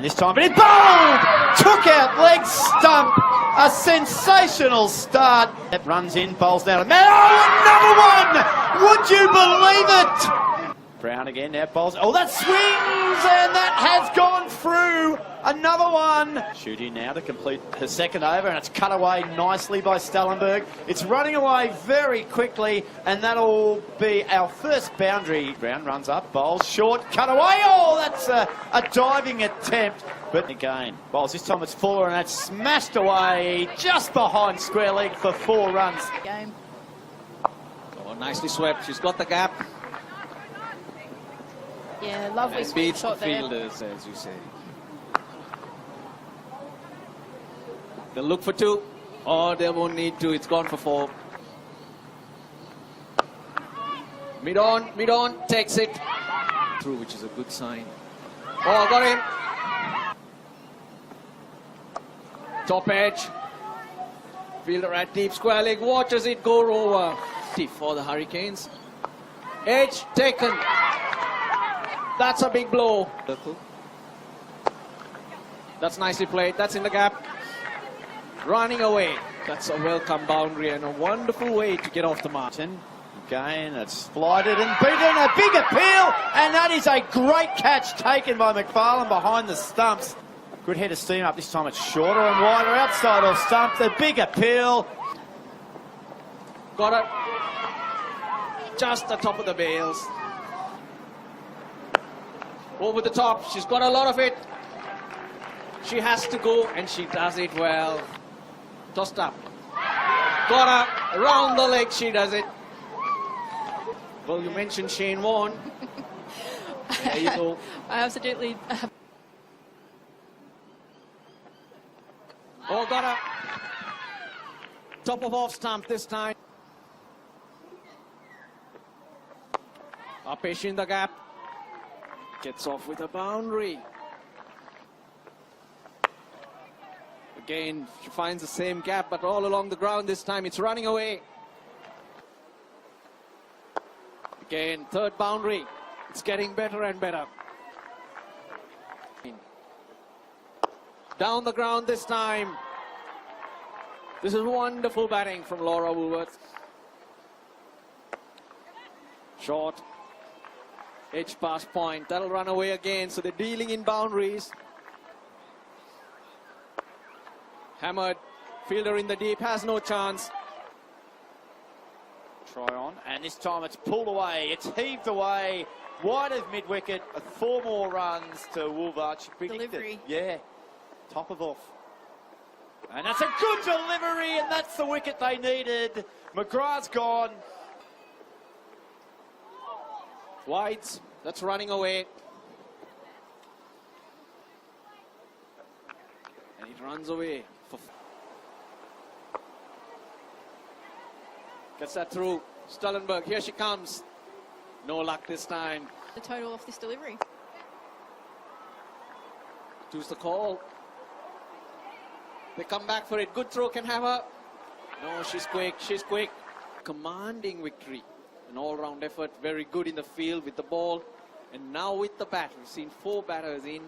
And this time, but it bowled! Took out leg stump. A sensational start. It runs in, bowls down. Oh, another one! Would you believe it? Brown again, now bowls. Oh, that swings, and that has gone through. Another one. Shooting now to complete her second over, and it's cut away nicely by Stellenberg. It's running away very quickly, and that'll be our first boundary. Brown runs up, bowls short, cut away. Oh, that's a diving attempt. But again, bowls this time it's Fuller, and that's smashed away just behind square leg for 4 runs. Game. Oh, nicely swept. She's got the gap. Yeah, lovely And beats the shot there. fielders, as you say. They'll look for 2. Oh, they won't need 2. It's gone for 4. Mid on, takes it through, which is a good sign. Oh, got him. Top edge. Fielder at deep square leg, watches it go over. For the Hurricanes. Edge taken. That's a big blow. That's nicely played. That's in the gap. Running away. That's a welcome boundary and a wonderful way to get off the mark. Again, it's flighted and beaten. A big appeal, and that is a great catch taken by McFarlane behind the stumps. Good head of steam up. This time it's shorter and wider outside off stump. The big appeal. Got it. Just the top of the bails. Over the top. She's got a lot of it. She has to go, and she does it well. Tossed up. Got her. Around the leg, she does it. Well, you mentioned Shane Warne. There you go. I absolutely... Oh, got her. Top of off stump this time. Upish in the gap. Gets off with a boundary. Again, she finds the same gap, but all along the ground this time. It's running away. Again, third boundary. It's getting better and better. Down the ground this time. This is wonderful batting from Laura Woolworth. Short. Edge pass point. That'll run away again. So they're dealing in boundaries. Hammered. Fielder in the deep. Has no chance. Try on, and this time it's pulled away. It's heaved away. Wide of mid-wicket. 4 more runs to Woolworth. Delivery. Yeah. Top of off. And that's a good delivery, and that's the wicket they needed. McGrath's gone. Wides. That's running away. And it runs away. Gets that through. Stellenberg. Here she comes. No luck this time. The total off this delivery. Choose the call. They come back for it. Good throw, can have her. No, she's quick. She's quick. Commanding victory. An all-round effort. Very good in the field with the ball. And now with the bat. We've seen 4 batters in.